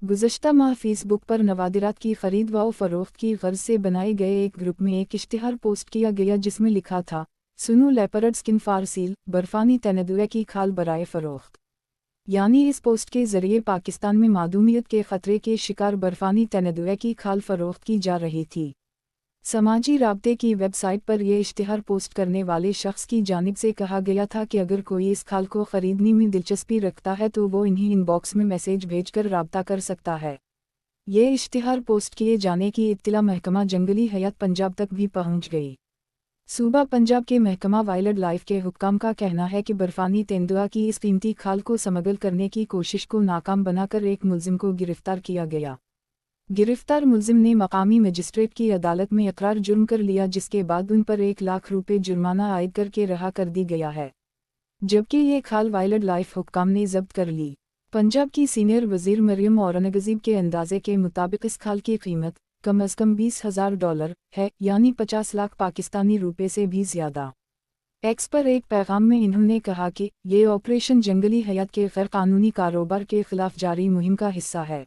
गुज़श्ता माह फेसबुक पर नवादिरात की खरीद व फरोख्त की गर्ज से बनाए गए एक ग्रुप में एक इश्तिहार पोस्ट किया गया जिसमें लिखा था, सुनो लेपर्ड स्किन फार सील बर्फानी तेंदुए की खाल बराए फरोख्त। यानी इस पोस्ट के ज़रिए पाकिस्तान में मादूमियत के ख़तरे के शिकार बर्फानी तेंदुए की खाल फरोख्त की जा रही थी। समाजी राब्ते की वेबसाइट पर यह इश्तिहार पोस्ट करने वाले शख्स की जानिब से कहा गया था कि अगर कोई इस खाल को ख़रीदने में दिलचस्पी रखता है तो वो इन्हीं इनबॉक्स में मैसेज भेजकर राब्ता कर सकता है। ये इश्तिहार पोस्ट किए जाने की इत्तला महकमा जंगली हयात पंजाब तक भी पहुंच गई। सूबा पंजाब के महकमा वाइल्ड लाइफ के हुक्काम का कहना है कि बर्फानी तेंदुआ की इस कीमती खाल को स्मगल करने की कोशिश को नाकाम बनाकर एक मुलजिम को गिरफ्तार किया गया। गिरफ्तार मुलजिम ने मकामी मजिस्ट्रेट की अदालत में इकरार जुर्म कर लिया, जिसके बाद उन पर 1 लाख रुपए जुर्माना आयद करके रहा कर दी गया है, जबकि ये खाल वाइल्ड लाइफ हुक्काम ने जब्त कर ली। पंजाब की सीनियर वजीर मरियम औरंगज़ेब के अंदाजे के मुताबिक इस खाल की कीमत कम अज़ कम $20,000 है, यानी 50 लाख पाकिस्तानी रुपए से भी ज़्यादा। एक्स पर एक पैगाम में इन्होंने कहा कि ये ऑपरेशन जंगली हयात के गैर कानूनी कारोबार के खिलाफ जारी मुहिम का हिस्सा है।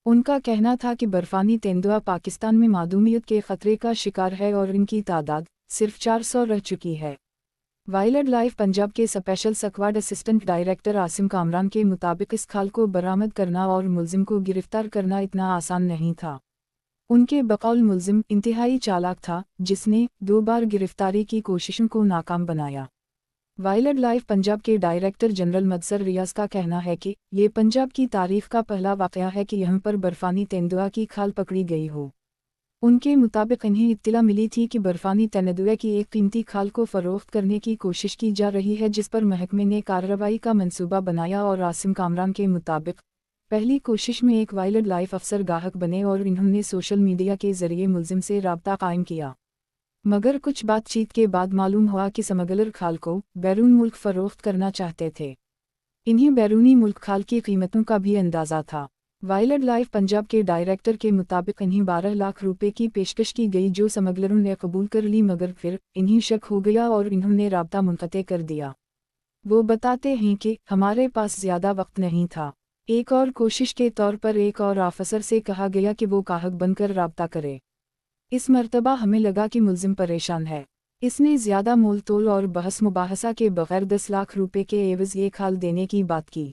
उनका कहना था कि बर्फानी तेंदुआ पाकिस्तान में मादूमियत के ख़तरे का शिकार है और इनकी तादाद सिर्फ 400 रह चुकी है। वाइल्ड लाइफ पंजाब के special squad assistant director Asim Kamran के मुताबिक इस खाल को बरामद करना और मुलजिम को गिरफ्तार करना इतना आसान नहीं था। उनके बकौल मुलजिम इंतहाई चालाक था, जिसने 2 बार गिरफ्तारी की कोशिशों को नाकाम बनाया। वाइल्ड लाइफ पंजाब के डायरेक्टर जनरल मदसर रियाज का कहना है कि ये पंजाब की तारीख का पहला वाक़या है कि यहाँ पर बर्फानी तेंदुआ की खाल पकड़ी गई हो। उनके मुताबिक इन्हें इत्तला मिली थी कि बर्फानी तेंदुए की एक कीमती खाल को फ़रोख्त करने की कोशिश की जा रही है, जिस पर महकमे ने कार्रवाई का मंसूबा बनाया और आसिम कामरान के मुताबिक पहली कोशिश में एक वाइल्ड लाइफ अफसर गाहक बने और इन्होंने सोशल मीडिया के ज़रिए मुलजिम से राब्ता कायम किया, मगर कुछ बातचीत के बाद मालूम हुआ कि स्मगलर खाल को बैरून मुल्क फ़रोख्त करना चाहते थे। इन्हें बैरूनी मुल्क खाल की कीमतों का भी अंदाज़ा था। वाइल्ड लाइफ पंजाब के डायरेक्टर के मुताबिक इन्हें 12 लाख रुपए की पेशकश की गई, जो स्मगलरों ने कबूल कर ली, मगर फिर इन्हें शक हो गया और इन्होंने राब्ता मुनक़ते कर दिया। वो बताते हैं कि हमारे पास ज़्यादा वक्त नहीं था। एक और कोशिश के तौर पर एक और ऑफिसर से कहा गया कि वो गाहक बनकर राब्ता करे। इस मर्तबा हमें लगा कि मुलजिम परेशान है। इसने ज़्यादा मोल तोल और बहस मुबाहसा के बगैर 10 लाख रुपए के एवज़ ये खाल देने की बात की।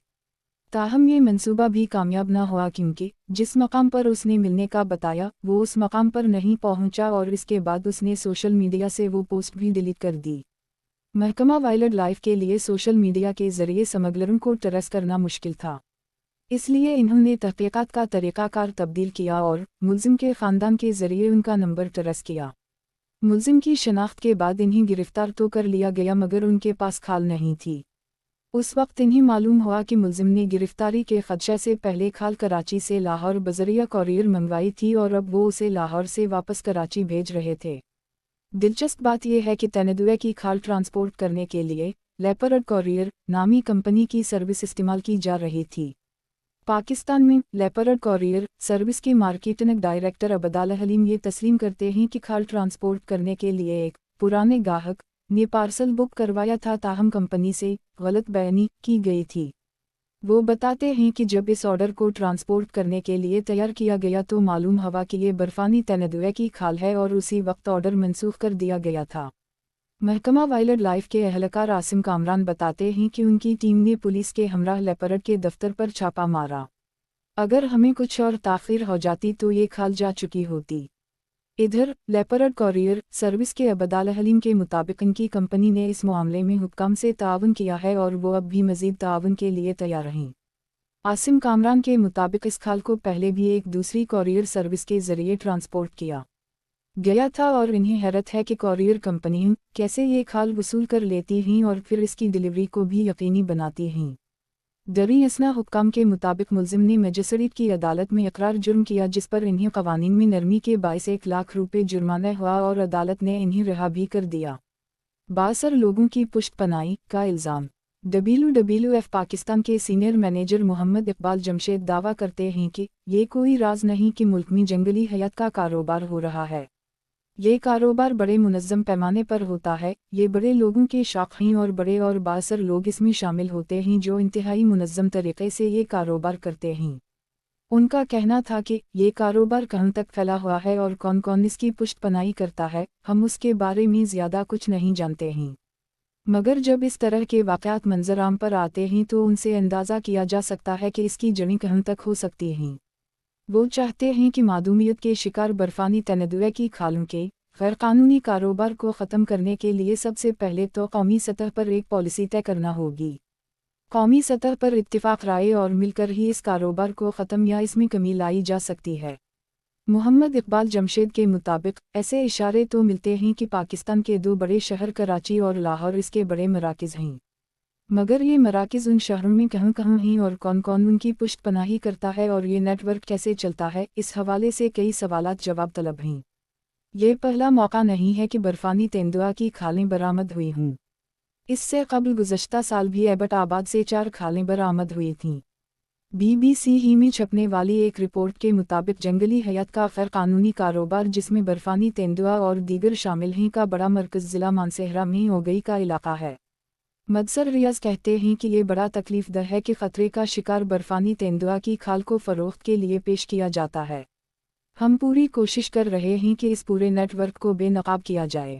ताहम ये मंसूबा भी कामयाब न हुआ, क्योंकि जिस मकाम पर उसने मिलने का बताया वो उस मकाम पर नहीं पहुंचा और इसके बाद उसने सोशल मीडिया से वो पोस्ट भी डिलीट कर दी। महकमा वाइल्ड लाइफ के लिए सोशल मीडिया के ज़रिए स्मगलरों को ट्रेस करना मुश्किल था, इसलिए इन्होंने तहक़ीक़ात का तरीक़ाकार तब्दील किया और मुलजिम के ख़ानदान के ज़रिए उनका नंबर ट्रेस किया। मुलजिम की शनाख्त के बाद इन्हें गिरफ्तार तो कर लिया गया, मगर उनके पास खाल नहीं थी। उस वक्त इन्हें मालूम हुआ कि मुलजिम ने गिरफ्तारी के ख़दशे से पहले खाल कराची से लाहौर बज़रिया कॉरियर मंगवाई थी और अब वो उसे लाहौर से वापस कराची भेज रहे थे। दिलचस्प बात यह है कि तेंदुए की खाल ट्रांसपोर्ट करने के लिए लेपर्ड कॉरियर नामी कंपनी की सर्विस इस्तेमाल की जा रही थी। पाकिस्तान में लेपर्ड कॉरियर सर्विस के मार्केटिंग डायरेक्टर अब्दाल हलीम ये तस्लीम करते हैं कि खाल ट्रांसपोर्ट करने के लिए एक पुराने गाहक ने पार्सल बुक करवाया था, ताहम कंपनी से गलत बयानी की गई थी। वो बताते हैं कि जब इस ऑर्डर को ट्रांसपोर्ट करने के लिए तैयार किया गया तो मालूम हुआ कि ये बर्फानी तेंदुए की खाल है और उसी वक्त ऑर्डर मनसूख कर दिया गया था। महकमा वाइल्ड लाइफ के एहलकार आसिम कामरान बताते हैं कि उनकी टीम ने पुलिस के हमराह लेपर्ड के दफ्तर पर छापा मारा। अगर हमें कुछ और ताख़ीर हो जाती तो ये खाल जा चुकी होती। इधर लेपर्ड कॉरियर सर्विस के अब्दाल हलीम के मुताबिक इनकी कंपनी ने इस मामले में हुक्काम से ताउन किया है और वो अब भी मज़ीद ताउन के लिए तैयार हैं। आसिम कामरान के मुताबिक इस खाल को पहले भी एक दूसरी कॉरियर सर्विस के ज़रिए ट्रांसपोर्ट किया गया था और इन्हें हैरत है कि कॉरियर कंपनियां कैसे ये खाल वसूल कर लेती हैं और फिर इसकी डिलीवरी को भी यकीनी बनाती हैं। दरी असना हुक्काम के मुताबिक मुलजिम ने मजिस्ट्रेट की अदालत में इकरार जुर्म किया, जिस पर इन्हें कवानीन में नरमी के बायस 1 लाख रुपए जुर्माना हुआ और अदालत ने इन्हें रिहा भी कर दिया। बासर लोगों की पुष्ट पनाही का इल्ज़ाम। WWF पाकिस्तान के सीनियर मैनेजर मोहम्मद इकबाल जमशेद दावा करते हैं कि ये कोई राज नहीं कि मुल्क में जंगली हयात का कारोबार हो रहा है। ये कारोबार बड़े मुनज़्ज़म पैमाने पर होता है। ये बड़े लोगों के शौक़ हैं और बड़े और बासर लोग इसमें शामिल होते हैं जो इंतहाई मुनज़्ज़म तरीक़े से ये कारोबार करते हैं। ان کا کہنا تھا کہ یہ کاروبار کہاں تک پھیلا ہوا ہے اور کون کون اس کی پشت پناہی کرتا ہے، ہم اس کے بارے میں زیادہ کچھ نہیں جانتے ہیں، مگر جب اس طرح کے واقعات منظر عام پر آتے ہیں تو ان سے اندازہ کیا جا سکتا ہے کہ اس کی جڑیں کہاں تک ہو سکتی ہیں۔ وہ چاہتے ہیں کہ معدومیت کے شکار برفانی تنوع کی کھالوں کے غیر قانونی کاروبار کو ختم کرنے کے لیے سب سے پہلے تو قومی سطح پر ایک پالیسی طے کرنا ہوگی۔ قومی سطح پر اتفاق رائے اور مل کر ہی اس کاروبار کو ختم یا اس میں کمی لائی جا سکتی ہے۔ محمد اقبال جمشید کے مطابق ایسے اشارے تو ملتے ہیں کہ پاکستان کے دو بڑے شہر کراچی اور لاہور اس کے بڑے مراکز ہیں، مگر یہ مراکز ان شہروں میں کہاں کہاں ہیں اور کون کون ان کی پشت پناہی کرتا ہے اور یہ نیٹ ورک کیسے چلتا ہے، اس حوالے سے کئی سوالات جواب طلب ہیں۔ یہ پہلا موقع نہیں ہے کہ برفانی تیندوا کی کھالیں برآمد ہوئی ہوں۔ اس سے قبل گزشتہ سال بھی ایبٹ آباد سے 4 کھالیں برآمد ہوئی تھیں۔ BBC ہی میں چھپنے والی ایک رپورٹ کے مطابق جنگلی حیات کا غیر قانونی کاروبار جس میں برفانی تیندوا اور دیگر شامل ہیں کا بڑا مرکز ضلع مانسہرہ میں اوگئی کا علاقہ ہے۔ مدثر ریاض کہتے ہیں کہ یہ بڑا تکلیف دہ ہے کہ خطرے کا شکار برفانی تیندوا کی کھال کو فروخت کے لیے پیش کیا جاتا ہے۔ ہم پوری کوشش کر رہے ہیں کہ اس پورے نیٹ ورک کو بے نقاب کیا جائے۔